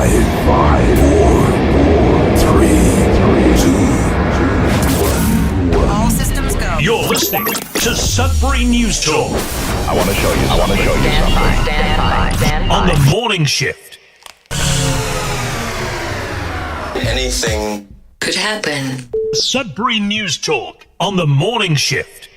Five, four, three, two, one. All systems go. You're listening to Sudbury News Talk. I want to show you something. Stand by. On the morning shift. Anything Could happen. Sudbury News Talk on the morning shift.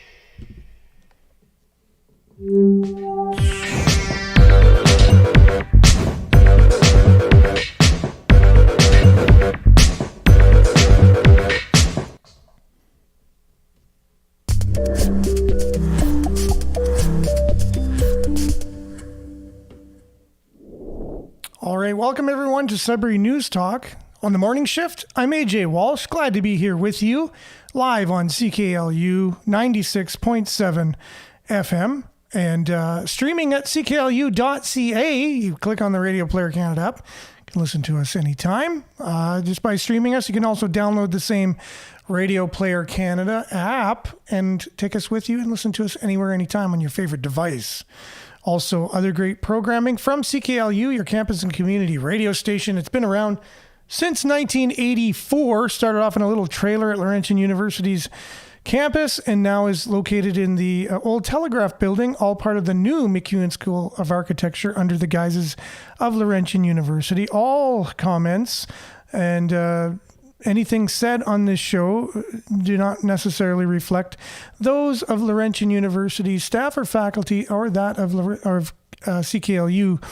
All right, welcome everyone to Sudbury News Talk on the morning shift. I'm AJ Walsh, glad to be here with you live on CKLU 96.7 FM and streaming at cklu.ca. You click on the Radio Player Canada app. You can listen to us anytime. Just by streaming us, you can also download the same Radio Player Canada app and take us with you and listen to us anywhere, anytime on your favorite device. Also, other great programming from CKLU, your campus and community radio station. It's been around since 1984. Started off in a little trailer at Laurentian University's campus and now is located in the old Telegraph building, all part of the new MacEwan School of Architecture under the guises of Laurentian University. All comments and anything said on this show do not necessarily reflect those of Laurentian University staff or faculty or that of CKLU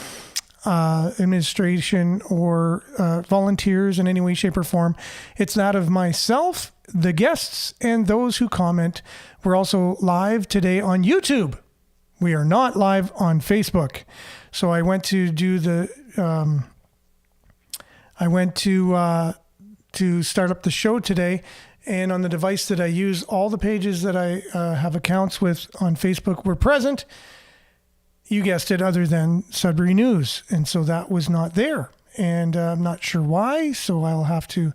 administration or volunteers in any way, shape, or form. It's that of myself, the guests, and those who comment. We're also live today on YouTube. We are not live on Facebook. So I went to do the... to start up the show today, and on the device that I use, all the pages that I have accounts with on Facebook were present. You guessed it, other than Sudbury News, and so that was not there, and I'm not sure why, so I'll have to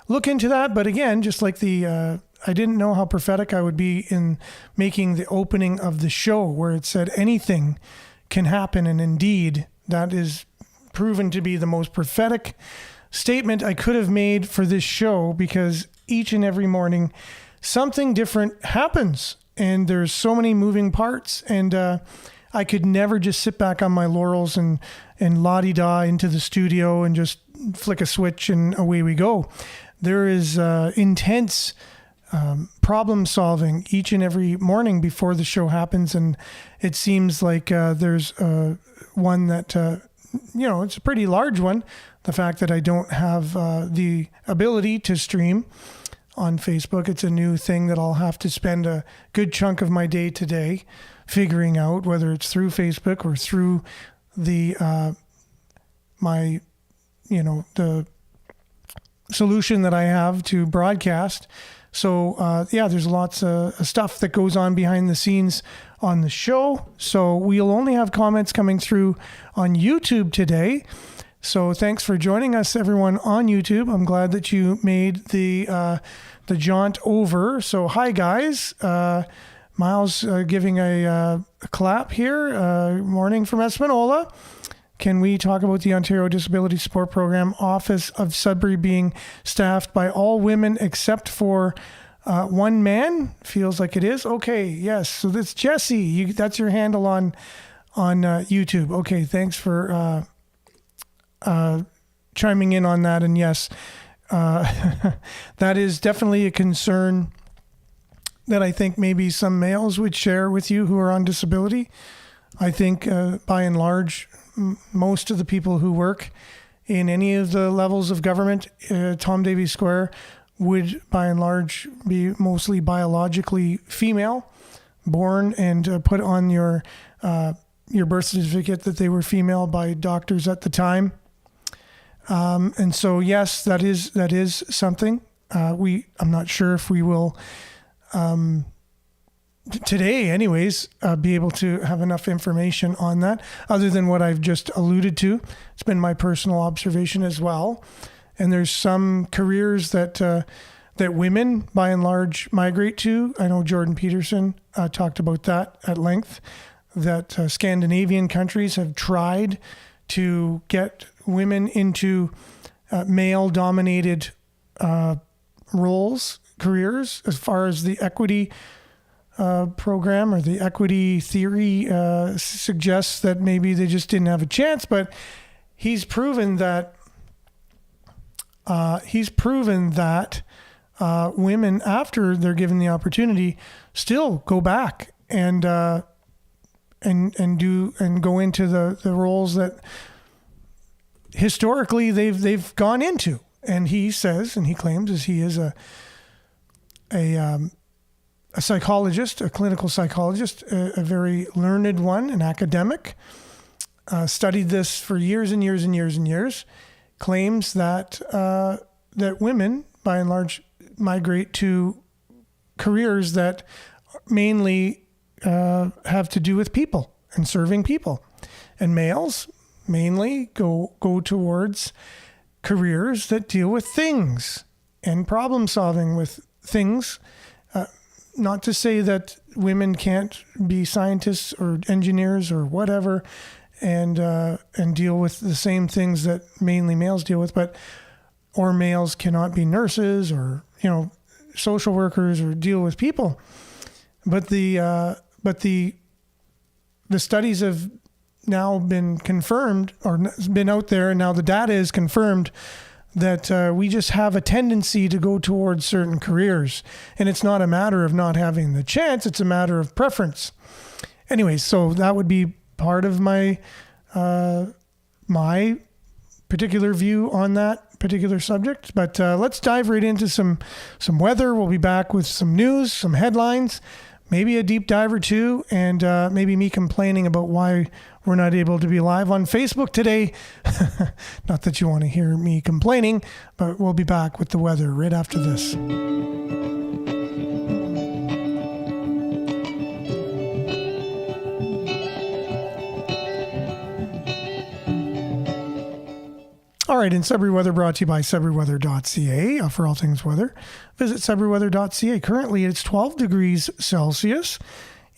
look into that. But again, just like I didn't know how prophetic I would be in making the opening of the show where it said anything can happen, and indeed that is proven to be the most prophetic statement I could have made for this show, because each and every morning something different happens and there's so many moving parts, and I could never just sit back on my laurels and la-di-da into the studio and just flick a switch and away we go. There is intense problem solving each and every morning before the show happens, and it seems like there's one that it's a pretty large one. The fact that I don't have the ability to stream on Facebook, it's a new thing that I'll have to spend a good chunk of my day today figuring out, whether it's through Facebook or through the the solution that I have to broadcast. So there's lots of stuff that goes on behind the scenes on the show. So we'll only have comments coming through on YouTube today. So thanks for joining us, everyone, on YouTube. I'm glad that you made the jaunt over. So hi, guys. Miles giving a clap here. Morning from Espanola. Can we talk about the Ontario Disability Support Program Office of Sudbury being staffed by all women except for one man? Feels like it is. Okay, yes. So that's Jesse. That's your handle on YouTube. Okay, thanks for chiming in on that. And yes, that is definitely a concern that I think maybe some males would share with you who are on disability. I think by and large, most of the people who work in any of the levels of government, Tom Davies Square, would by and large be mostly biologically female, born and put on your birth certificate that they were female by doctors at the time. And so, yes, that is something. I'm not sure if we will, today anyways, be able to have enough information on that, other than what I've just alluded to. It's been my personal observation as well. And there's some careers that women, by and large, migrate to. I know Jordan Peterson talked about that at length, that Scandinavian countries have tried to get women into male-dominated roles, careers, as far as the equity program or the equity theory suggests that maybe they just didn't have a chance. But he's proven that women, after they're given the opportunity, still go back and go into the roles that historically they've gone into. And he says, and he claims, as he is a psychologist, a clinical psychologist, a very learned one, an academic, studied this for years and years and years and years, claims that that women, by and large, migrate to careers that mainly have to do with people and serving people, and males mainly go towards careers that deal with things and problem solving with things. Not to say that women can't be scientists or engineers or whatever and deal with the same things that mainly males deal with, or males cannot be nurses or, social workers or deal with people. But the studies have now been confirmed, or been out there, and now the data is confirmed that we just have a tendency to go towards certain careers. And it's not a matter of not having the chance, it's a matter of preference. Anyways, so that would be part of my my particular view on that particular subject. But let's dive right into some weather. We'll be back with some news, some headlines, maybe a deep dive or two, and maybe me complaining about why we're not able to be live on Facebook today. Not that you want to hear me complaining, but we'll be back with the weather right after this. All right, in Sudbury Weather, brought to you by SudburyWeather.ca. For all things weather, visit SudburyWeather.ca. Currently, it's 12 degrees Celsius,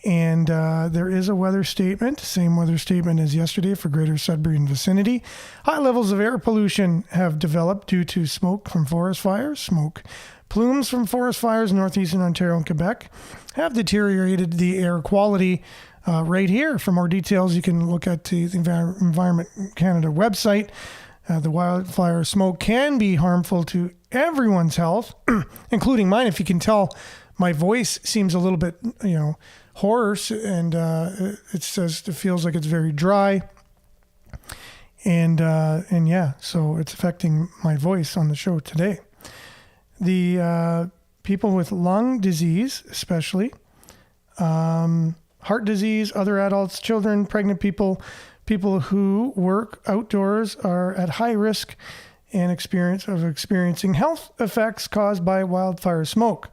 and there is a weather statement, same weather statement as yesterday for Greater Sudbury and vicinity. High levels of air pollution have developed due to smoke from forest fires. Smoke plumes from forest fires in northeastern Ontario and Quebec have deteriorated the air quality right here. For more details, you can look at the Environment Canada website. The wildfire smoke can be harmful to everyone's health, including mine. If you can tell, my voice seems a little bit, hoarse, and it feels like it's very dry. And yeah, so it's affecting my voice on the show today. The people with lung disease, especially, heart disease, other adults, children, pregnant people who work outdoors are at high risk and experiencing health effects caused by wildfire smoke.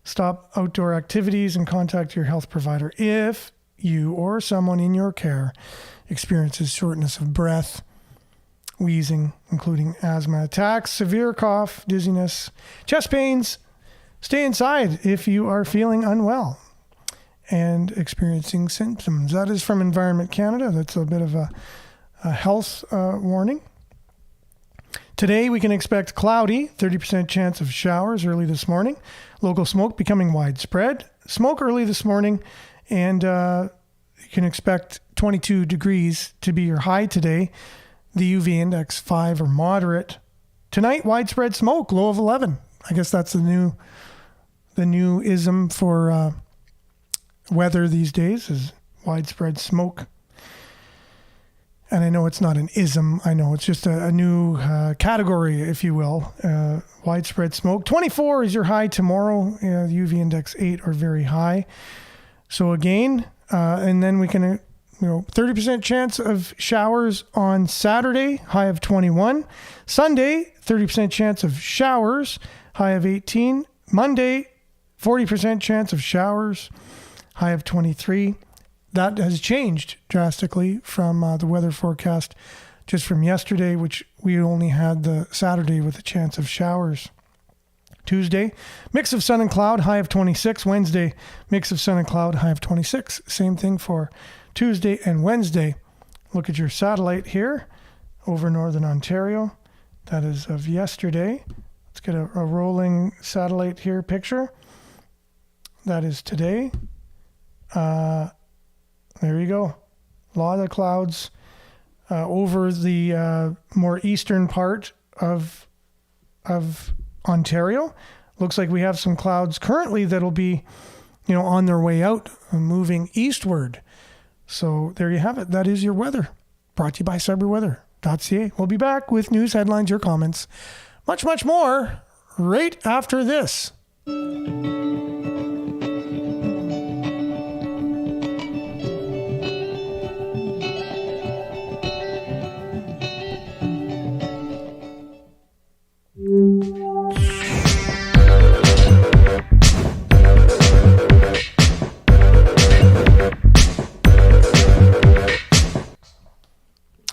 Stop outdoor activities and contact your health provider if you or someone in your care experiences shortness of breath, wheezing, including asthma attacks, severe cough, dizziness, chest pains. Stay inside if you are feeling unwell and experiencing symptoms. That is from Environment Canada. That's a bit of a health warning. Today we can expect cloudy, 30% chance of showers early this morning. Local smoke becoming widespread. Smoke early this morning, and you can expect 22 degrees to be your high today. The UV index 5 or moderate. Tonight, widespread smoke, low of 11. I guess that's the new ism for weather these days, is widespread smoke. And I know it's not an ism. I know it's just a new category, if you will. Widespread smoke. 24 is your high tomorrow. The UV index 8 or very high. So again, and then we can, 30% chance of showers on Saturday, high of 21. Sunday, 30% chance of showers, high of 18. Monday, 40% chance of showers, high of 23. That has changed drastically from the weather forecast just from yesterday, which we only had the Saturday with a chance of showers. Tuesday, mix of sun and cloud, high of 26. Wednesday, mix of sun and cloud, high of 26. Same thing for Tuesday and Wednesday. Look at your satellite here. over northern Ontario. That is of yesterday. Let's get a rolling satellite here picture. That is today. There you go. A lot of clouds over the more eastern part of Ontario. Looks like we have some clouds currently that'll be, on their way out and moving eastward. So there you have it. That is your weather. Brought to you by SudburyWeather.ca. We'll be back with news, headlines, your comments, much, much more right after this.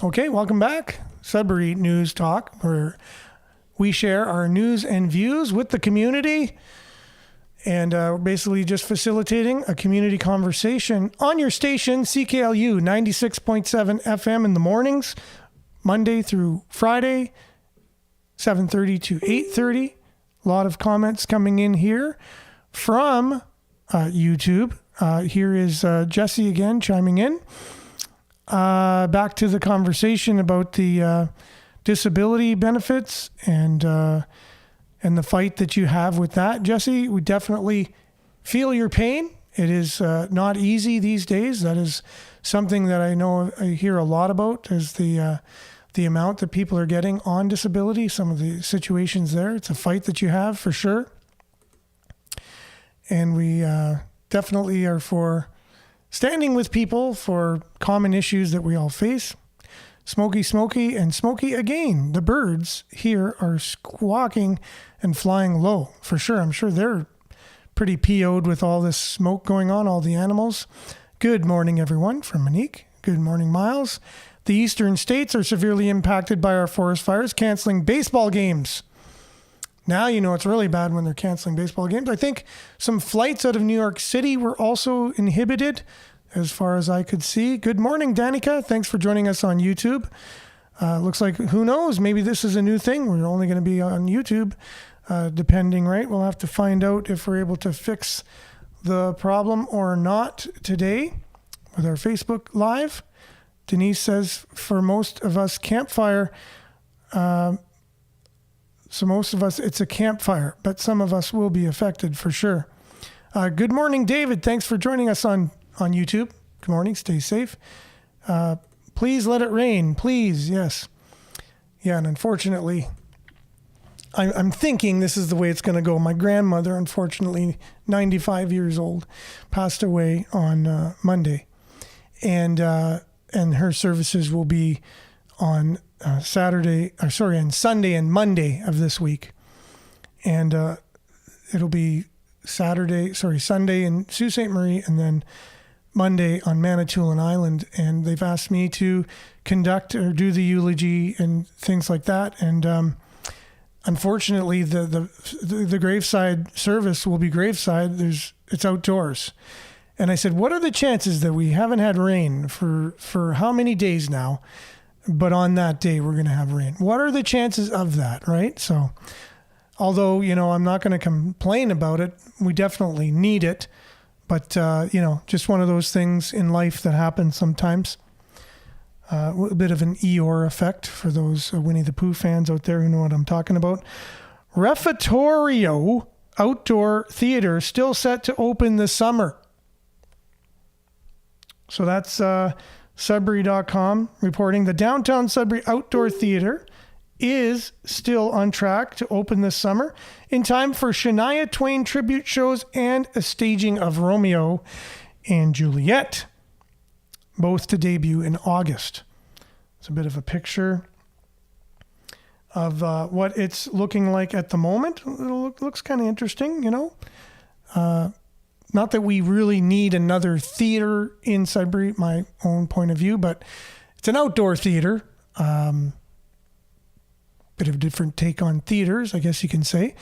Okay, welcome back. Sudbury News Talk, where we share our news and views with the community. And we're basically just facilitating a community conversation on your station, CKLU 96.7 FM in the mornings, Monday through Friday, 7:30 to 8:30. A lot of comments coming in here from YouTube. Here is Jesse again chiming in. Back to the conversation about the disability benefits and the fight that you have with that, Jesse. We definitely feel your pain. It is not easy these days. That is something that I know I hear a lot about, is the amount that people are getting on disability, some of the situations there. It's a fight that you have for sure. And we definitely are for standing with people for common issues that we all face. Smoky, smoky, and smoky again. The birds here are squawking and flying low, for sure. I'm sure they're pretty PO'd with all this smoke going on, all the animals. Good morning, everyone, from Monique. Good morning, Miles. The eastern states are severely impacted by our forest fires, canceling baseball games. Now it's really bad when they're canceling baseball games. I think some flights out of New York City were also inhibited, as far as I could see. Good morning, Danica. Thanks for joining us on YouTube. Looks like, who knows, maybe this is a new thing. We're only going to be on YouTube, depending, right? We'll have to find out if we're able to fix the problem or not today with our Facebook Live. Denise says, for most of us, campfire... So most of us, it's a campfire, but some of us will be affected for sure. Good morning, David. Thanks for joining us on YouTube. Good morning. Stay safe. Please let it rain. Please. Yes. Yeah. And unfortunately, I'm thinking this is the way it's going to go. My grandmother, unfortunately, 95 years old, passed away on Monday, and her services will be on on Sunday and Monday of this week. And it'll be Sunday in Sault Ste. Marie, and then Monday on Manitoulin Island. And they've asked me to conduct or do the eulogy and things like that. And unfortunately, the graveside service will be graveside. It's outdoors. And I said, what are the chances that we haven't had rain for how many days now? But on that day, we're going to have rain. What are the chances of that, right? So, although, I'm not going to complain about it, we definitely need it. But, just one of those things in life that happens sometimes. A bit of an Eeyore effect for those Winnie the Pooh fans out there who know what I'm talking about. Refectorio Outdoor Theater still set to open this summer. So that's... Sudbury.com reporting the Downtown Sudbury Outdoor Theater is still on track to open this summer in time for Shania Twain tribute shows and a staging of Romeo and Juliet, both to debut in August. It's a bit of a picture of what it's looking like at the moment. It looks kind of interesting, Not that we really need another theater in Sudbury, my own point of view, but it's an outdoor theater. Bit of a different take on theaters, I guess you can say.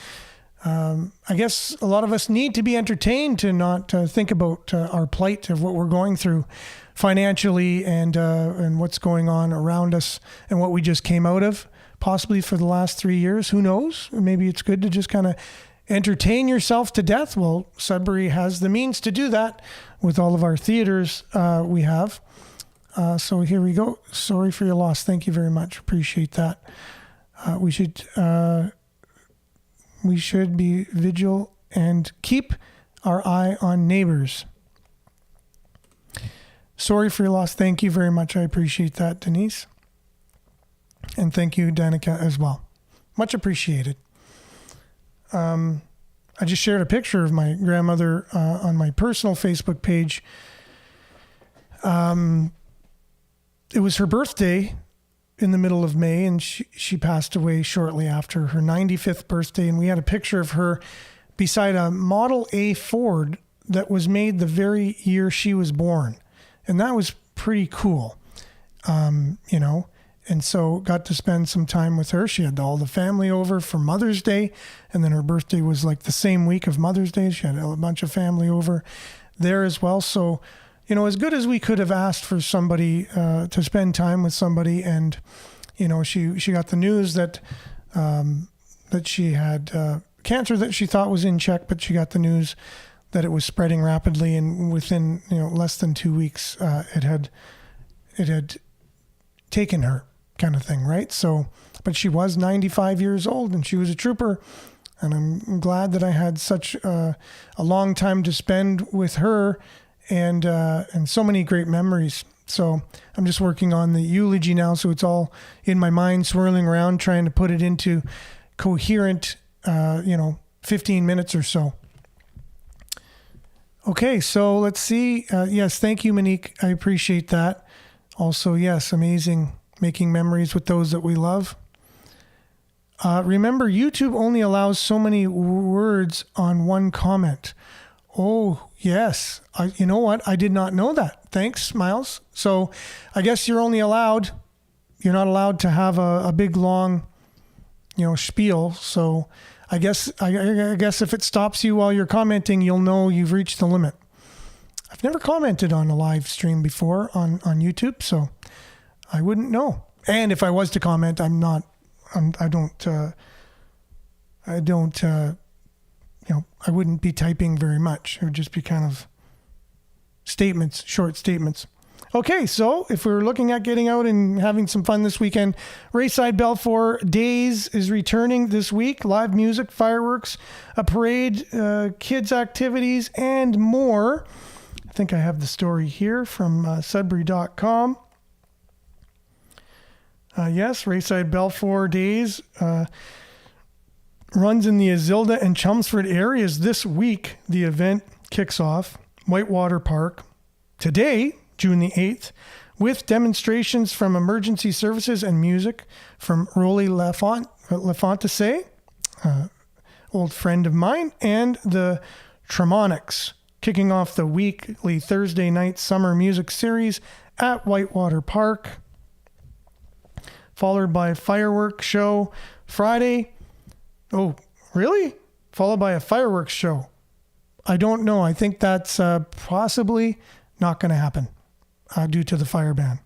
I guess a lot of us need to be entertained to not think about our plight of what we're going through financially and what's going on around us and what we just came out of, possibly for the last 3 years. Who knows? Maybe it's good to just kind of entertain yourself to death. Well, Sudbury has the means to do that with all of our theaters we have. So here we go. Sorry for your loss. Thank you very much. Appreciate that. We should be vigilant and keep our eye on neighbors. Sorry for your loss. Thank you very much. I appreciate that, Denise. And thank you, Danica, as well. Much appreciated. I just shared a picture of my grandmother on my personal Facebook page. It was her birthday in the middle of May, and she passed away shortly after her 95th birthday. And we had a picture of her beside a Model A Ford that was made the very year she was born. And that was pretty cool, And so got to spend some time with her. She had all the family over for Mother's Day. And then her birthday was like the same week of Mother's Day. She had a bunch of family over there as well. So, as good as we could have asked for somebody to spend time with somebody. And, she got the news that she had cancer that she thought was in check, but she got the news that it was spreading rapidly. And within, less than 2 weeks, it had taken her, kind of thing, right? So, but she was 95 years old and she was a trooper, and I'm glad that I had such a long time to spend with her and so many great memories. So I'm just working on the eulogy now, so it's all in my mind, swirling around, trying to put it into coherent, 15 minutes or so. Okay, so let's see. Yes, thank you, Monique. I appreciate that. Also, yes, amazing making memories with those that we love. Remember, YouTube only allows so many words on one comment. Oh, yes. You know what? I did not know that. Thanks, Miles. So I guess you're not allowed to have a big, long, spiel. So I guess if it stops you while you're commenting, you'll know you've reached the limit. I've never commented on a live stream before on YouTube, so I wouldn't know. And if I was to comment, I wouldn't be typing very much. It would just be kind of statements, short statements. Okay, so if we're looking at getting out and having some fun this weekend, Rayside Balfour Days is returning this week. Live music, fireworks, a parade, kids' activities, and more. I think I have the story here from Sudbury.com. Yes, Rayside Balfour Days runs in the Azilda and Chelmsford areas this week. The event kicks off Whitewater Park today, June the 8th, with demonstrations from emergency services and music from Rolly Lafontaine, old friend of mine, and the Tremonics, kicking off the weekly Thursday night summer music series at Whitewater Park, followed by a fireworks show Friday. Oh, really? Followed by a fireworks show. I don't know. I think that's possibly not going to happen due to the fire ban.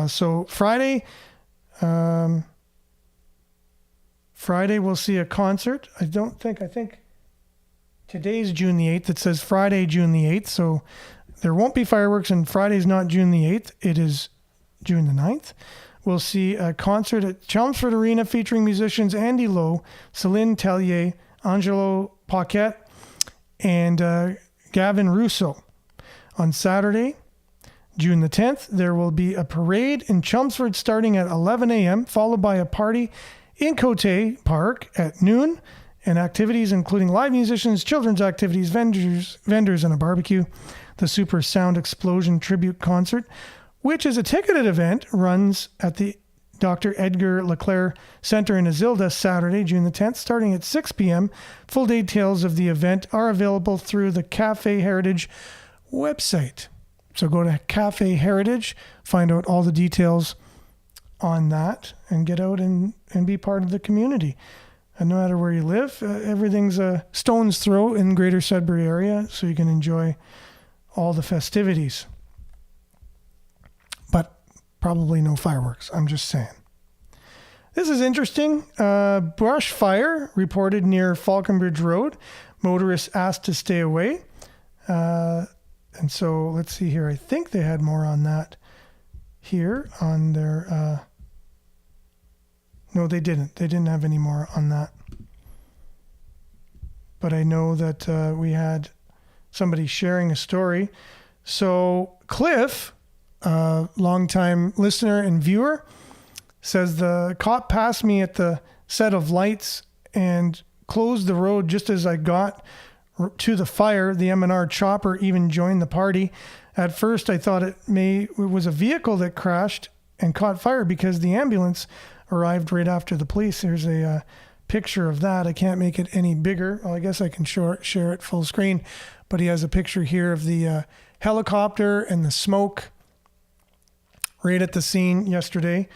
So Friday we'll see a concert. I think today's June the 8th. It says Friday, June the 8th. So there won't be fireworks, and Friday's not June the 8th. It is June the 9th. We'll see a concert at Chelmsford Arena featuring musicians Andy Lowe, Céline Tellier, Angelo Paquette, and Gavin Russo. On Saturday, June the 10th, there will be a parade in Chelmsford starting at 11 a.m., followed by a party in Cote Park at noon, and activities including live musicians, children's activities, vendors, and a barbecue. The Super Sound Explosion Tribute Concert, which is a ticketed event, runs at the Dr. Edgar Leclerc Center in Azilda Saturday, June the 10th, starting at 6 p.m. Full details of the event are available through the Cafe Heritage website. So go to Cafe Heritage, find out all the details on that, and get out and be part of the community. no matter where you live, everything's a stone's throw in the greater Sudbury area, so you can enjoy all the festivities. But probably no fireworks, I'm just saying. This is interesting. Brush fire reported near Falconbridge Road. Motorists asked to stay away. And so let's see here. I think they had more on that here on their... No, they didn't. They didn't have any more on that. But I know that we had somebody sharing a story. So Cliff, longtime listener and viewer, says the cop passed me at the set of lights and closed the road just as I got to the fire. The M&R chopper even joined the party. At first, I thought it was a vehicle that crashed and caught fire because the ambulance arrived right after the police. There's a picture of that. I can't make it any bigger. Well, I guess I can share it full screen, but he has a picture here of the helicopter and the smoke right at the scene yesterday.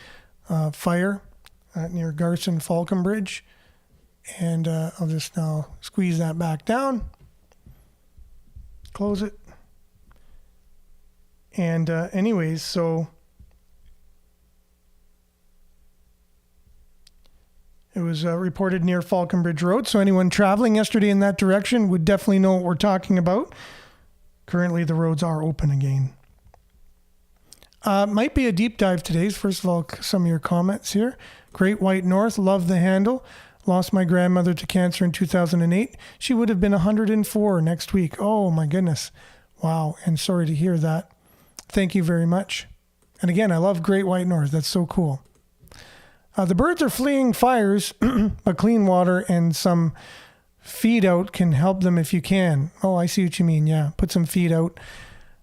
Fire near Garson Falconbridge. And I'll just now squeeze that back down. Close it. And anyways, so it was reported near Falconbridge Road. So anyone traveling yesterday in that direction would definitely know what we're talking about. Currently, the roads are open again. Might be a deep dive today. First of all, some of your comments here. Great White North, love the handle. Lost my grandmother to cancer in 2008. She would have been 104 next week. Oh my goodness. Wow. And sorry to hear that. Thank you very much. And again, I love Great White North. That's so cool. The birds are fleeing fires, but clean water and some feed out can help them if you can. Oh, I see what you mean. Yeah. Put some feed out.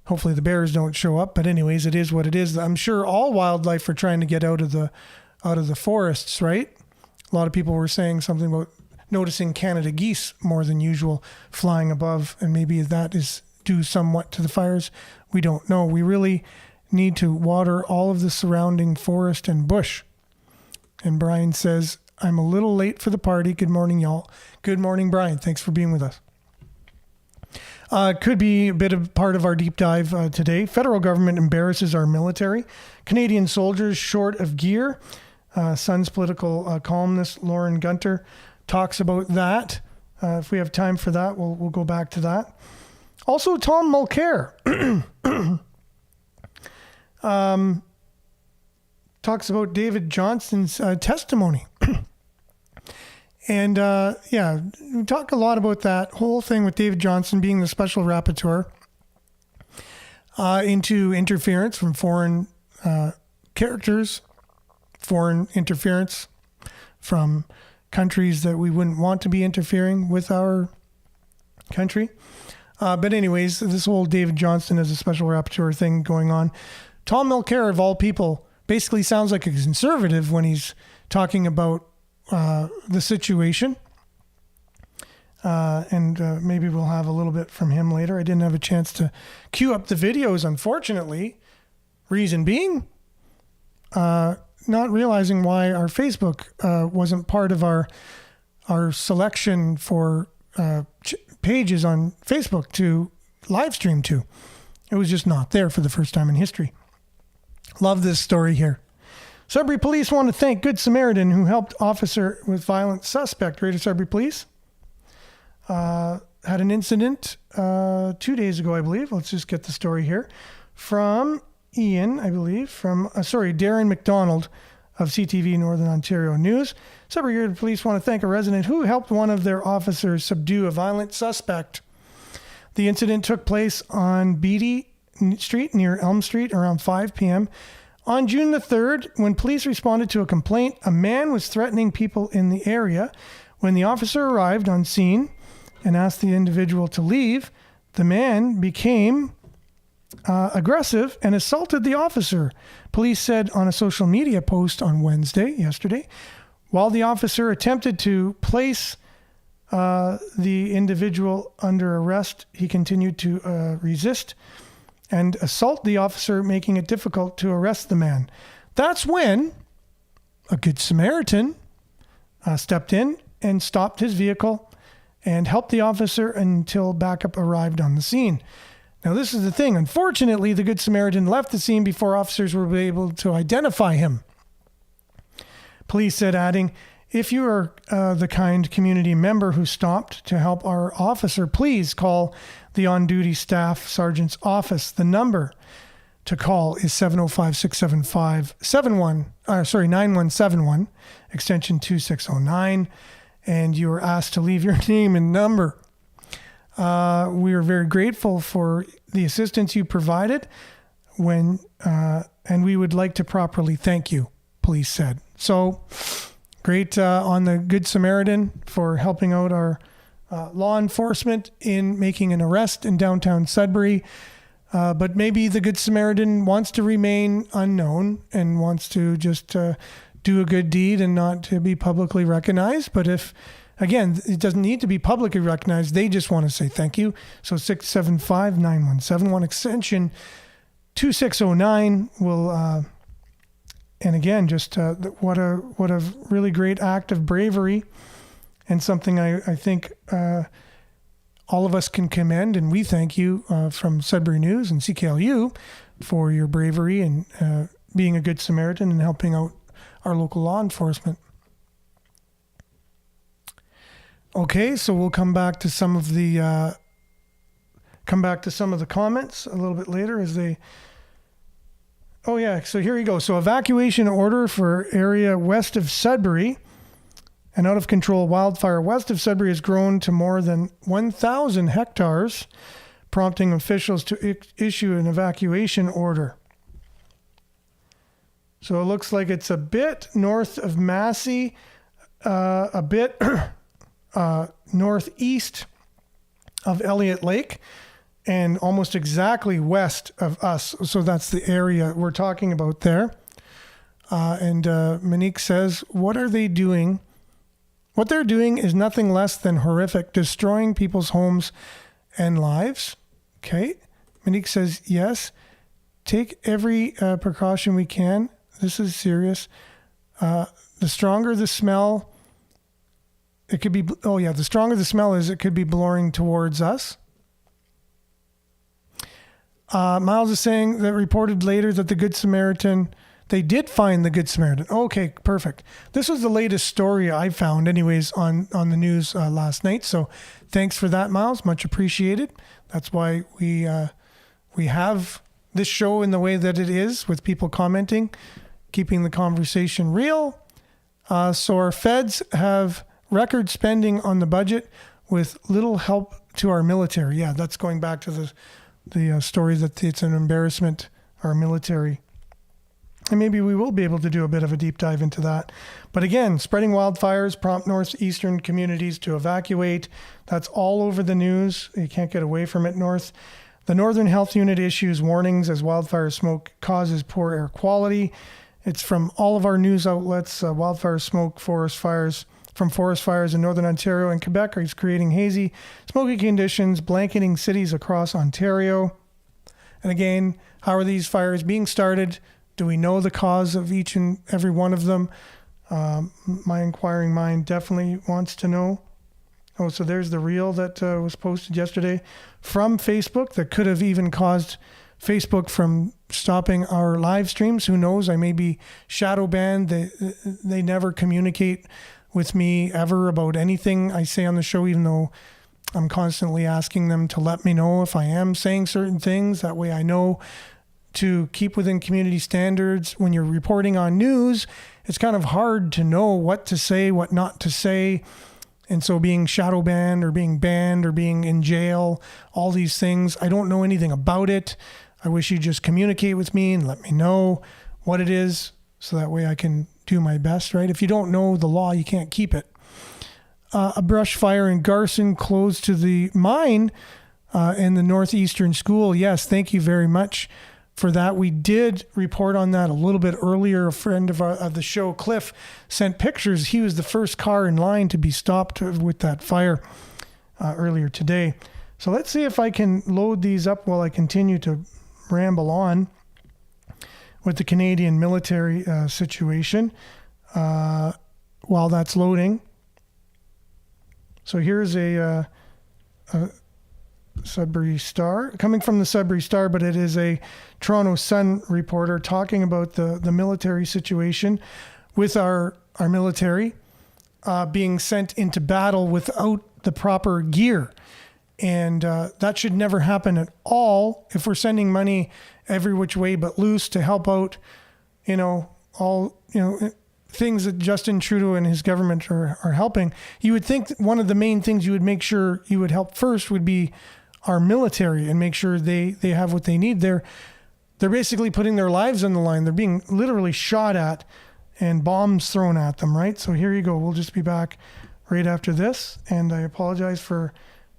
Hopefully the bears don't show up. But anyways, it is what it is. I'm sure all wildlife are trying to get out of the forests, right? A lot of people were saying something about noticing Canada geese more than usual flying above, and maybe that is due somewhat to the fires. We don't know. We really need to water all of the surrounding forest and bush. And Brian says, I'm a little late for the party. Good morning, y'all. Good morning, Brian. Thanks for being with us. Could be a bit of part of our deep dive today. Federal government embarrasses our military. Canadian soldiers short of gear. Sun's political columnist Lauren Gunter talks about that. If we have time for that, we'll go back to that. Also, Tom Mulcair talks about David Johnston's testimony. And we talk a lot about that whole thing with David Johnston being the special rapporteur into interference from foreign characters, foreign interference from countries that we wouldn't want to be interfering with our country. But anyways, this whole David Johnston as a special rapporteur thing going on. Tom Mulcair, of all people, basically sounds like a conservative when he's talking about the situation. And maybe we'll have a little bit from him later. I didn't have a chance to queue up the videos, unfortunately. Reason being, not realizing why our Facebook wasn't part of our selection for pages on Facebook to live stream to. It was just not there for the first time in history. Love this story here. Sudbury Police want to thank Good Samaritan who helped officer with violent suspect. Greater Sudbury Police had an incident 2 days ago, I believe. Let's just get the story here. From Ian, I believe, Darren McDonald of CTV Northern Ontario News. Sudbury Police want to thank a resident who helped one of their officers subdue a violent suspect. The incident took place on Beatty Street near Elm Street around 5 p.m. On June the 3rd, when police responded to a complaint, a man was threatening people in the area. When the officer arrived on scene and asked the individual to leave, the man became aggressive and assaulted the officer. Police said on a social media post on yesterday, while the officer attempted to place the individual under arrest, he continued to resist and assault the officer, making it difficult to arrest the man. That's when a Good Samaritan stepped in and stopped his vehicle and helped the officer until backup arrived on the scene. Now, this is the thing. Unfortunately, the Good Samaritan left the scene before officers were able to identify him. Police said, adding, "If you are the kind community member who stopped to help our officer, please call the on-duty staff sergeant's office. The number to call is 705-675-9171, extension 2609, and you are asked to leave your name and number. We are very grateful for the assistance you provided and we would like to properly thank you," police said. So great on the Good Samaritan for helping out our law enforcement in making an arrest in downtown Sudbury. But maybe the Good Samaritan wants to remain unknown and wants to just do a good deed and not to be publicly recognized. But if, again, it doesn't need to be publicly recognized, they just want to say thank you. So 675-9171, extension 2609 will, and again, just what a really great act of bravery, and something I think all of us can commend, and we thank you from Sudbury News and CKLU for your bravery and being a Good Samaritan and helping out our local law enforcement. Okay, so we'll come back to some of the comments a little bit later as they. Oh yeah, so here you go. So evacuation order for area west of Sudbury. An out-of-control wildfire west of Sudbury has grown to more than 1,000 hectares, prompting officials to issue an evacuation order. So it looks like it's a bit north of Massey, a bit northeast of Elliott Lake, and almost exactly west of us. So that's the area we're talking about there. And Monique says, what are they doing? What they're doing is nothing less than horrific, destroying people's homes and lives. Okay. Monique says, yes, take every precaution we can. This is serious. The stronger the smell, it could be, the stronger the smell is, it could be blowing towards us. Miles is saying that reported later that the Good Samaritan, they did find the Good Samaritan. Okay, perfect. This was the latest story I found anyways on the news last night. So thanks for that, Miles. Much appreciated. That's why we have this show in the way that it is, with people commenting, keeping the conversation real. So our feds have record spending on the budget with little help to our military. Yeah, that's going back to the story that it's an embarrassment, our military. And maybe we will be able to do a bit of a deep dive into that. But again, spreading wildfires prompt northeastern communities to evacuate. That's all over the news. You can't get away from it, North. The Northern Health Unit issues warnings as wildfire smoke causes poor air quality. It's from all of our news outlets. Wildfire smoke, forest fires in Northern Ontario and Quebec is creating hazy, smoky conditions, blanketing cities across Ontario. And again, how are these fires being started? Do we know the cause of each and every one of them? My inquiring mind definitely wants to know. Oh, so there's the reel that was posted yesterday from Facebook that could have even caused Facebook from stopping our live streams. Who knows? I may be shadow banned. They never communicate with me ever about anything I say on the show, even though I'm constantly asking them to let me know if I am saying certain things. That way I know to keep within community standards. When you're reporting on news, it's kind of hard to know what to say, what not to say. And so being shadow banned or being in jail, all these things, I don't know anything about it. I wish you'd just communicate with me and let me know what it is, so that way I can do my best, right? If you don't know the law, you can't keep it. A brush fire in Garson closed to the mine in the Northeastern School. Yes, thank you very much for that. We did report on that a little bit earlier. A friend of the show, Cliff, sent pictures. He was the first car in line to be stopped with that fire earlier today. So let's see if I can load these up while I continue to ramble on with the Canadian military situation while that's loading. So here's a Sudbury Star, coming from the Sudbury Star, but it is a Toronto Sun reporter talking about the military situation with our military being sent into battle without the proper gear. And that should never happen at all if we're sending money every which way but loose to help out, things that Justin Trudeau and his government are helping. You would think that one of the main things you would make sure you would help first would be our military and make sure they have what they need. They're basically putting their lives on the line. They're being literally shot at and bombs thrown at them, right? So here you go. We'll just be back right after this. And I apologize for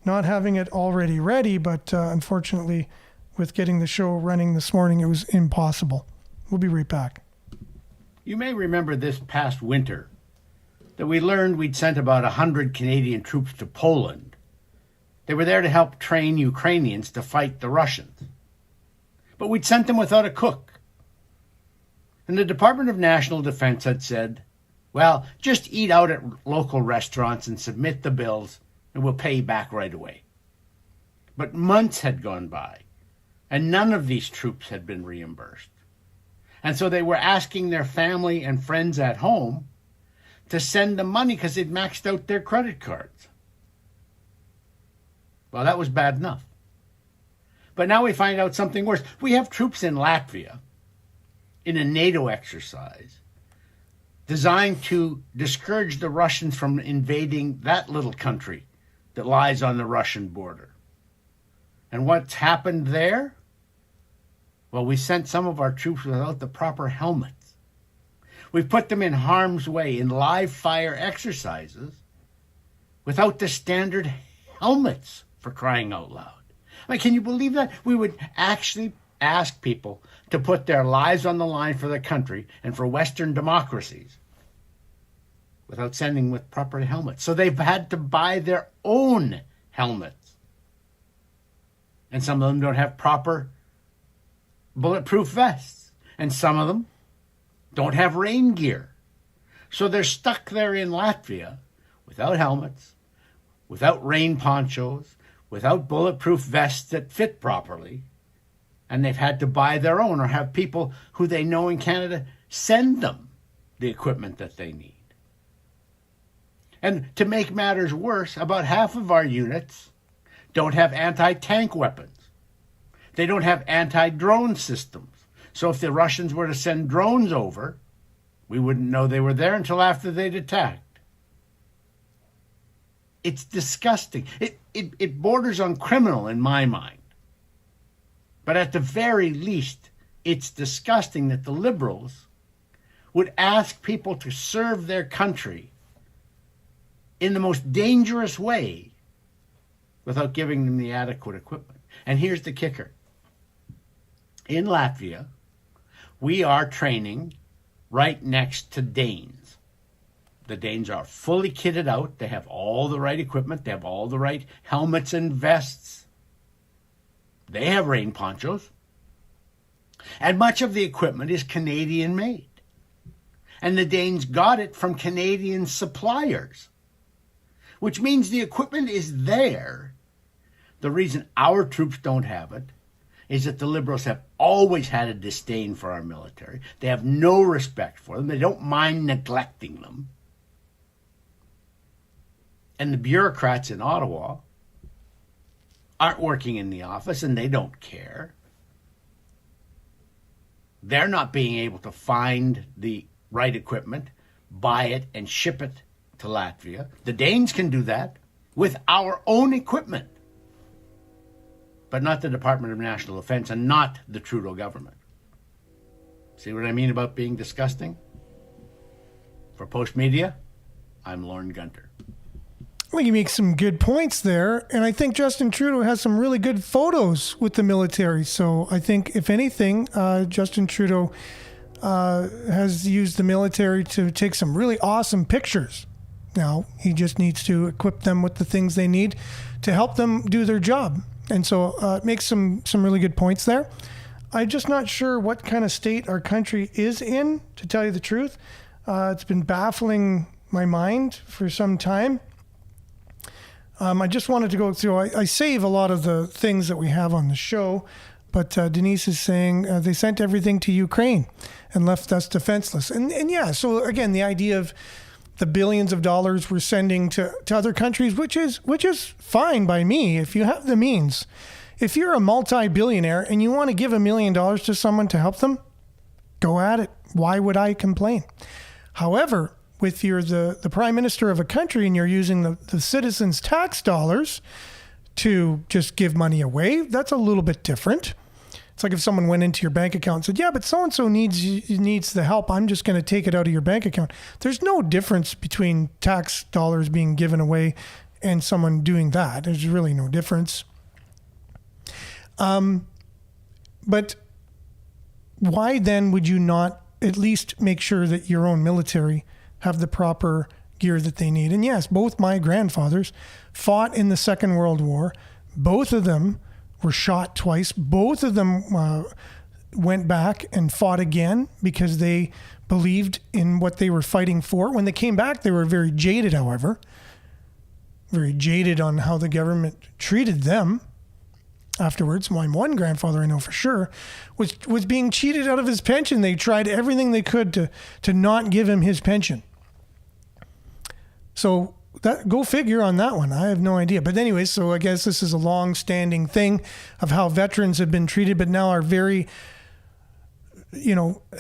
not having it already ready, but unfortunately, with getting the show running this morning, it was impossible. We'll be right back. You may remember this past winter that we learned we'd sent about 100 Canadian troops to Poland. They were there to help train Ukrainians to fight the Russians. But we'd sent them without a cook. And the Department of National Defense had said, well, just eat out at local restaurants and submit the bills and we'll pay you back right away. But months had gone by and none of these troops had been reimbursed. And so they were asking their family and friends at home to send them money because they'd maxed out their credit cards. Well, that was bad enough. But now we find out something worse. We have troops in Latvia in a NATO exercise designed to discourage the Russians from invading that little country that lies on the Russian border. And what's happened there? Well, we sent some of our troops without the proper helmets. We've put them in harm's way in live fire exercises without the standard helmets, for crying out loud. I mean, can you believe that? We would actually ask people to put their lives on the line for their country and for Western democracies without sending with proper helmets. So they've had to buy their own helmets. And some of them don't have proper bulletproof vests. And some of them don't have rain gear. So they're stuck there in Latvia without helmets, without rain ponchos, without bulletproof vests that fit properly. And they've had to buy their own or have people who they know in Canada send them the equipment that they need. And to make matters worse, about half of our units don't have anti-tank weapons. They don't have anti-drone systems. So if the Russians were to send drones over, we wouldn't know they were there until after they'd attacked. It's disgusting. It borders on criminal in my mind. But at the very least, it's disgusting that the Liberals would ask people to serve their country in the most dangerous way without giving them the adequate equipment. And here's the kicker. In Latvia, we are training right next to Danes. The Danes are fully kitted out. They have all the right equipment. They have all the right helmets and vests. They have rain ponchos. And much of the equipment is Canadian made. And the Danes got it from Canadian suppliers, which means the equipment is there. The reason our troops don't have it is that the Liberals have always had a disdain for our military. They have no respect for them. They don't mind neglecting them. And the bureaucrats in Ottawa aren't working in the office and they don't care. They're not being able to find the right equipment, buy it, and ship it to Latvia. The Danes can do that with our own equipment, but not the Department of National Defense and not the Trudeau government. See what I mean about being disgusting? For Post Media, I'm Lorne Gunter. Well, you make some good points there, and I think Justin Trudeau has some really good photos with the military. So I think, if anything, Justin Trudeau has used the military to take some really awesome pictures. Now, he just needs to equip them with the things they need to help them do their job. And so it makes some really good points there. I'm just not sure what kind of state our country is in, to tell you the truth. It's been baffling my mind for some time. I just wanted to go through, I save a lot of the things that we have on the show, but Denise is saying they sent everything to Ukraine and left us defenseless. And yeah, so again, the idea of the billions of dollars we're sending to other countries, which is fine by me if you have the means. If you're a multi-billionaire and you want to give $1 million to someone to help them, go at it. Why would I complain? However, if you're the prime minister of a country and you're using the citizens' tax dollars to just give money away, that's a little bit different. It's like if someone went into your bank account and said, yeah, but so-and-so needs the help. I'm just going to take it out of your bank account. There's no difference between tax dollars being given away and someone doing that. There's really no difference. But why then would you not at least make sure that your own military have the proper gear that they need? And yes, both my grandfathers fought in the Second World War. Both of them were shot twice. Both of them went back and fought again because they believed in what they were fighting for. When they came back, they were very jaded, however. Very jaded on how the government treated them afterwards. My one grandfather, I know for sure, was being cheated out of his pension. They tried everything they could to not give him his pension. So that, go figure on that one. I have no idea. But anyways, so I guess this is a long-standing thing of how veterans have been treated, but now are very,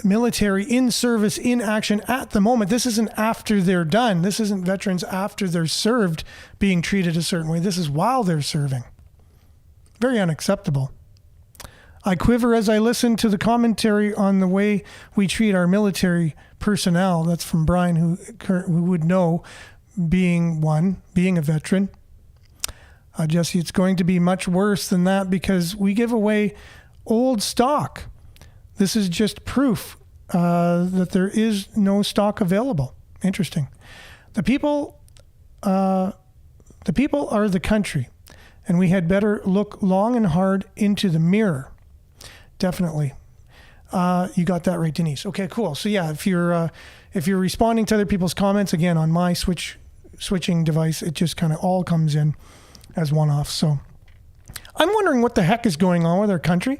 military in service, in action at the moment. This isn't after they're done. This isn't veterans after they're served being treated a certain way. This is while they're serving. Very unacceptable. I quiver as I listen to the commentary on the way we treat our military personnel. That's from Brian, who would know, being a veteran. Jesse, it's going to be much worse than that because we give away old stock. This is just proof that there is no stock available. Interesting. The people are the country, and we had better look long and hard into the mirror. Definitely. You got that right, Denise. Okay, cool. So yeah, if you're responding to other people's comments, again, on my switching device, it just kind of all comes in as one-off. So I'm wondering what the heck is going on with our country.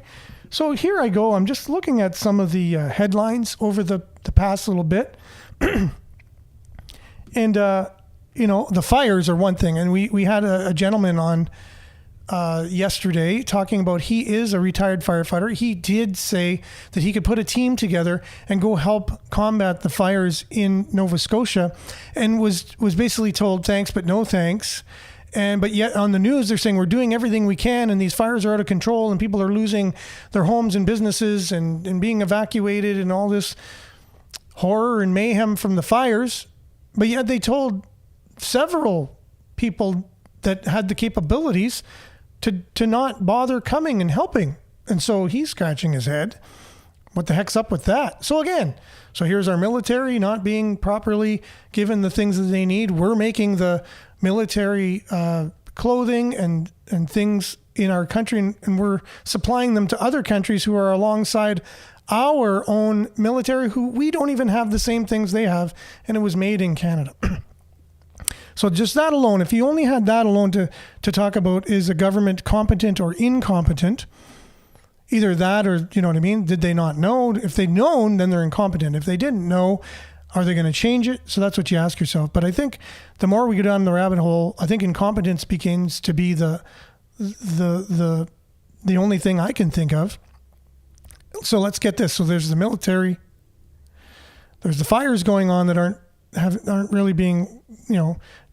So here I go. I'm just looking at some of the headlines over the past little bit. And, the fires are one thing. And we had a gentleman on yesterday talking about he is a retired firefighter. He did say that he could put a team together and go help combat the fires in Nova Scotia, and was basically told thanks but no thanks. But yet on the news they're saying we're doing everything we can and these fires are out of control and people are losing their homes and businesses and being evacuated and all this horror and mayhem from the fires. But yet they told several people that had the capabilities to not bother coming and helping. And so he's scratching his head. What the heck's up with that? So here's our military not being properly given the things that they need. We're making the military clothing and things in our country, and we're supplying them to other countries who are alongside our own military, who we don't even have the same things they have, and it was made in Canada. So just that alone, if you only had that alone to talk about, is a government competent or incompetent? Either that or, you know what I mean? Did they not know? If they'd known, then they're incompetent. If they didn't know, are they going to change it? So that's what you ask yourself. But I think the more we go down the rabbit hole, I think incompetence begins to be the only thing I can think of. So let's get this. So there's the military. There's the fires going on that aren't really being,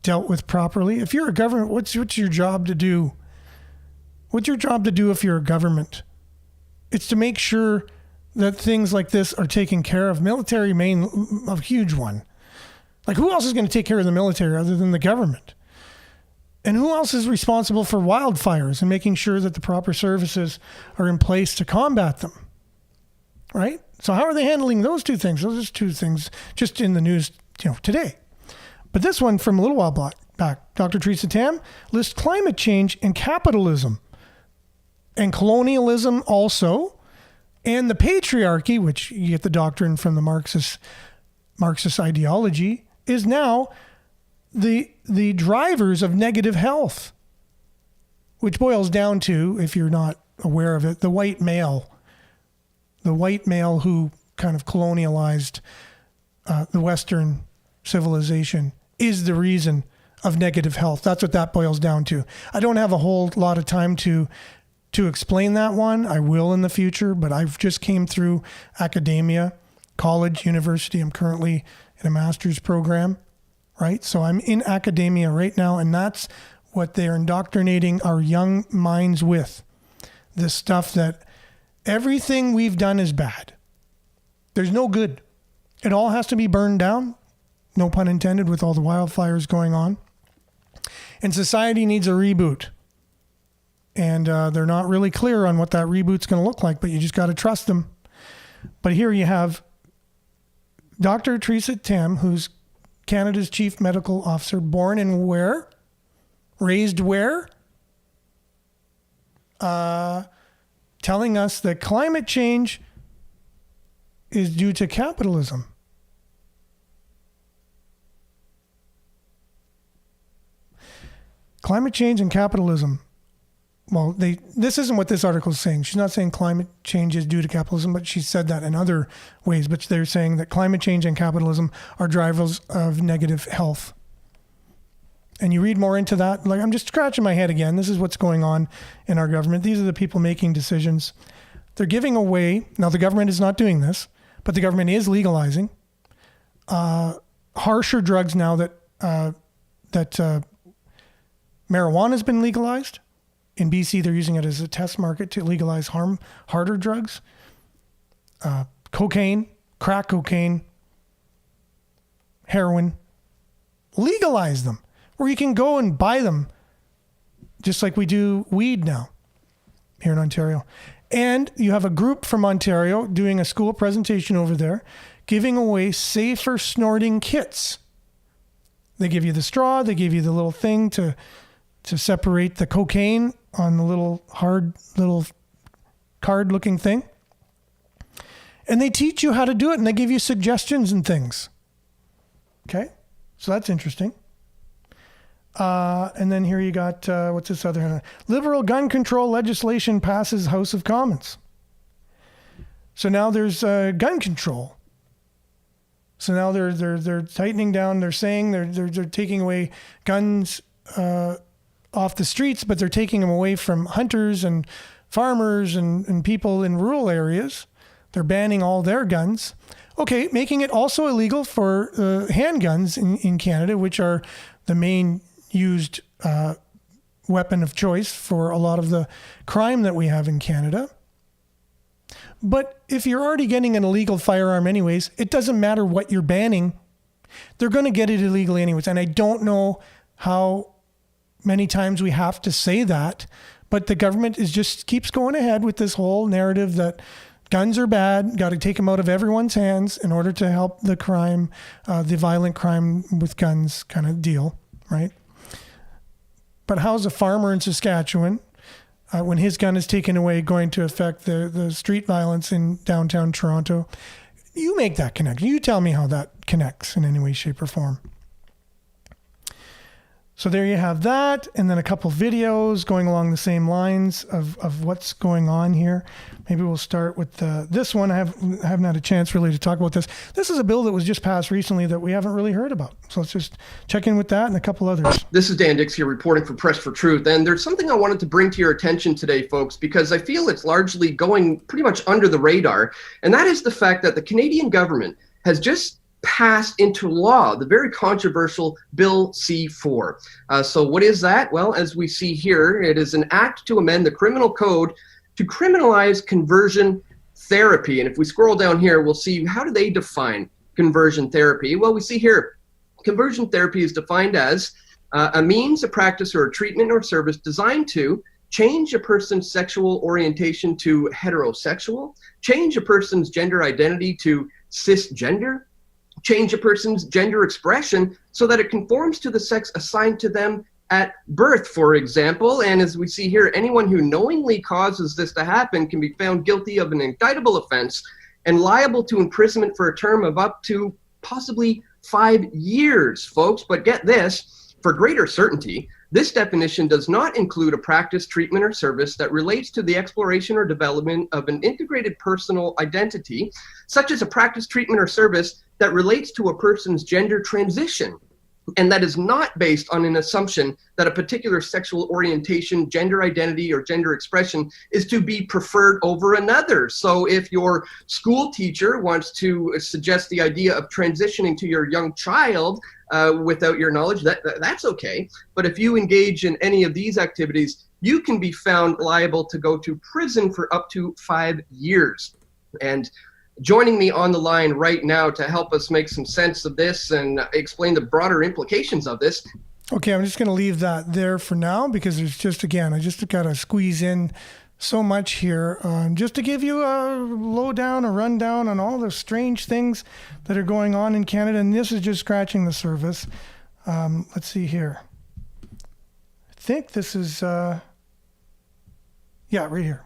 dealt with properly. If you're a government, what's your job to do? What's your job to do if you're a government? It's to make sure that things like this are taken care of. Military, a huge one. Like, who else is going to take care of the military other than the government? And who else is responsible for wildfires and making sure that the proper services are in place to combat them? Right? So how are they handling those two things? Those are two things just in the news, today. But this one from a little while back, Dr. Teresa Tam lists climate change and capitalism and colonialism also, and the patriarchy, which you get the doctrine from the Marxist ideology, is now the drivers of negative health, which boils down to, if you're not aware of it, the white male who kind of colonialized the Western civilization is the reason of negative health. That's what that boils down to. I don't have a whole lot of time to explain that one. I will in the future, but I've just came through academia, college, university. I'm currently in a master's program, right? So I'm in academia right now, and that's what they're indoctrinating our young minds with. This stuff that everything we've done is bad. There's no good. It all has to be burned down. No pun intended, with all the wildfires going on. And society needs a reboot. And they're not really clear on what that reboot's going to look like, but you just got to trust them. But here you have Dr. Theresa Tam, who's Canada's chief medical officer, born in where? Raised where? Telling us that climate change is due to capitalism. Climate change and capitalism. Well, this isn't what this article is saying. She's not saying climate change is due to capitalism, but she said that in other ways. But they're saying that climate change and capitalism are drivers of negative health. And you read more into that, like, I'm just scratching my head again. This is what's going on in our government. These are the people making decisions. They're giving away, now the government is not doing this, but the government is legalizing harsher drugs now that marijuana has been legalized. In BC, they're using it as a test market to legalize harder drugs. Cocaine, crack cocaine, heroin. Legalize them, where you can go and buy them, just like we do weed now here in Ontario. And you have a group from Ontario doing a school presentation over there, giving away safer snorting kits. They give you the straw, they give you the little thing to separate the cocaine on the little card looking thing. And they teach you how to do it, and they give you suggestions and things. Okay? So that's interesting. And then here you got, what's this other one? Liberal gun control legislation passes House of Commons. So now there's gun control. So now they're tightening down. They're saying they're taking away guns off the streets, but they're taking them away from hunters and farmers and people in rural areas. They're banning all their guns. Okay, making it also illegal for handguns in Canada, which are the main used weapon of choice for a lot of the crime that we have in Canada. But if you're already getting an illegal firearm anyways, it doesn't matter what you're banning. They're going to get it illegally anyways. And I don't know how many times we have to say that, but the government just keeps going ahead with this whole narrative that guns are bad, got to take them out of everyone's hands in order to help the crime, the violent crime with guns kind of deal, right? But how's a farmer in Saskatchewan, when his gun is taken away, going to affect the street violence in downtown Toronto? You make that connection. You tell me how that connects in any way, shape, or form. So there you have that, and then a couple videos going along the same lines of what's going on here. Maybe we'll start with this one. I haven't had a chance really to talk about this. This is a bill that was just passed recently that we haven't really heard about. So let's just check in with that and a couple others. This is Dan Dix here reporting for Press for Truth, and there's something I wanted to bring to your attention today, folks, because I feel it's largely going pretty much under the radar, and that is the fact that the Canadian government has just passed into law the very controversial Bill C-4. So what is that? Well, as we see here, it is an act to amend the criminal code to criminalize conversion therapy. And if we scroll down here, we'll see how do they define conversion therapy. Well, we see here, conversion therapy is defined as a means, a practice, or a treatment or service designed to change a person's sexual orientation to heterosexual, change a person's gender identity to cisgender, change a person's gender expression so that it conforms to the sex assigned to them at birth, for example. And as we see here, anyone who knowingly causes this to happen can be found guilty of an indictable offense and liable to imprisonment for a term of up to possibly 5 years, folks. But get this, for greater certainty, this definition does not include a practice, treatment, or service that relates to the exploration or development of an integrated personal identity, such as a practice, treatment, or service that relates to a person's gender transition, and that is not based on an assumption that a particular sexual orientation, gender identity, or gender expression is to be preferred over another. So if your school teacher wants to suggest the idea of transitioning to your young child without your knowledge, that's okay. But if you engage in any of these activities, you can be found liable to go to prison for up to 5 years. And joining me on the line right now to help us make some sense of this and explain the broader implications of this. Okay, I'm just going to leave that there for now because there's just, again, I just got to squeeze in so much here just to give you a lowdown, a rundown on all the strange things that are going on in Canada. And this is just scratching the surface. Let's see here. I think this is, right here.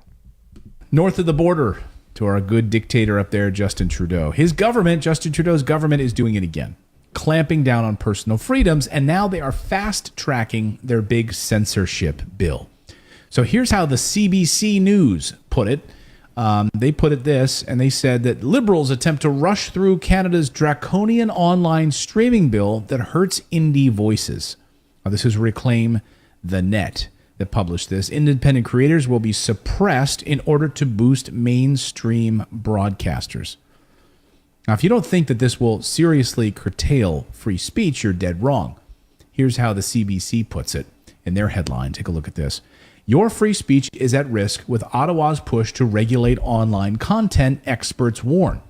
North of the border, to our good dictator up there, Justin Trudeau. Justin Trudeau's government is doing it again, clamping down on personal freedoms, and now they are fast-tracking their big censorship bill. So here's how the CBC News put it. They put it this, and they said that Liberals attempt to rush through Canada's draconian online streaming bill that hurts indie voices. Now, this is Reclaim the Net that published this. Independent creators will be suppressed in order to boost mainstream broadcasters. Now, if you don't think that this will seriously curtail free speech, you're dead wrong. Here's how the CBC puts it in their headline. Take a look at this. Your free speech is at risk with Ottawa's push to regulate online content, experts warn.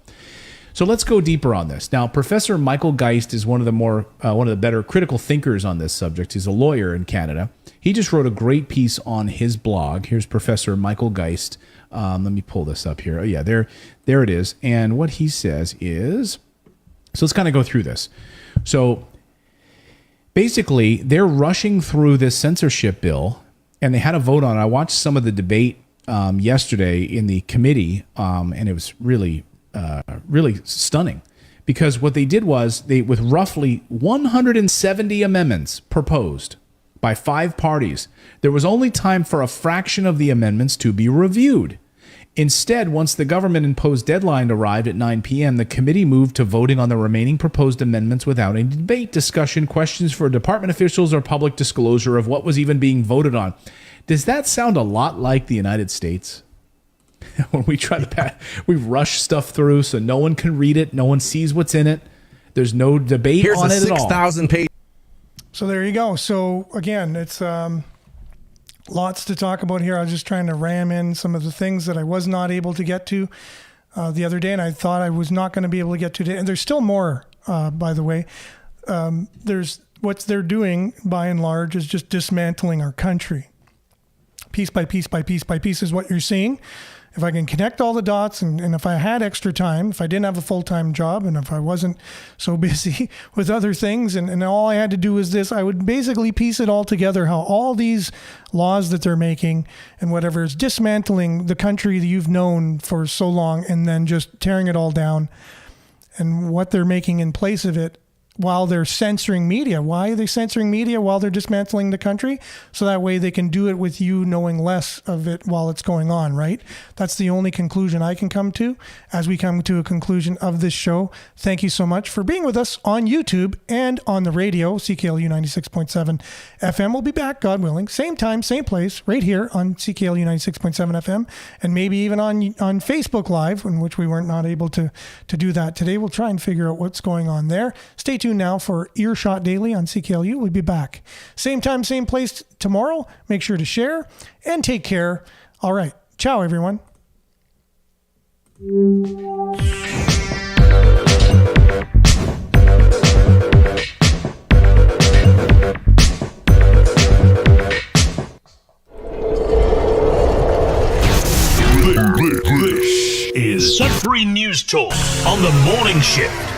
So let's go deeper on this. Now, Professor Michael Geist is one of the better critical thinkers on this subject. He's a lawyer in Canada. He just wrote a great piece on his blog. Here's Professor Michael Geist. Let me pull this up here. Oh, yeah, there it is. And what he says is, so let's kind of go through this. So basically, they're rushing through this censorship bill, and they had a vote on it. I watched some of the debate yesterday in the committee, and it was really stunning, because what they did was with roughly 170 amendments proposed by 5 parties, there was only time for a fraction of the amendments to be reviewed. Instead, once the government-imposed deadline arrived at 9 p.m., the committee moved to voting on the remaining proposed amendments without any debate, discussion, questions for department officials, or public disclosure of what was even being voted on. Does that sound a lot like the United States? When we try to we rush stuff through so no one can read it, no one sees what's in it. There's no debate on it at all. 6,000 page. So there you go. So again, it's lots to talk about here. I was just trying to ram in some of the things that I was not able to get to the other day, and I thought I was not going to be able to get to today. And there's still more, by the way. There's what they're doing, by and large, is just dismantling our country. Piece by piece by piece by piece is what you're seeing. If I can connect all the dots, and if I had extra time, if I didn't have a full-time job, and if I wasn't so busy with other things, and all I had to do was this, I would basically piece it all together, how all these laws that they're making and whatever is dismantling the country that you've known for so long and then just tearing it all down, and what they're making in place of it while they're censoring media. Why are they censoring media while they're dismantling the country? So that way they can do it with you knowing less of it while it's going on, right? That's the only conclusion I can come to as we come to a conclusion of this show. Thank you so much for being with us on YouTube and on the radio, CKLU 96.7 FM. We'll be back, God willing, same time, same place, right here on CKLU 96.7 FM, and maybe even on Facebook Live, in which we weren't not able to do that today. We'll try and figure out what's going on there. Stay tuned now for Earshot Daily on CKLU. We'll be back. Same time, same place tomorrow. Make sure to share and take care. All right. Ciao, everyone. This is Sudbury News Talk on the morning shift.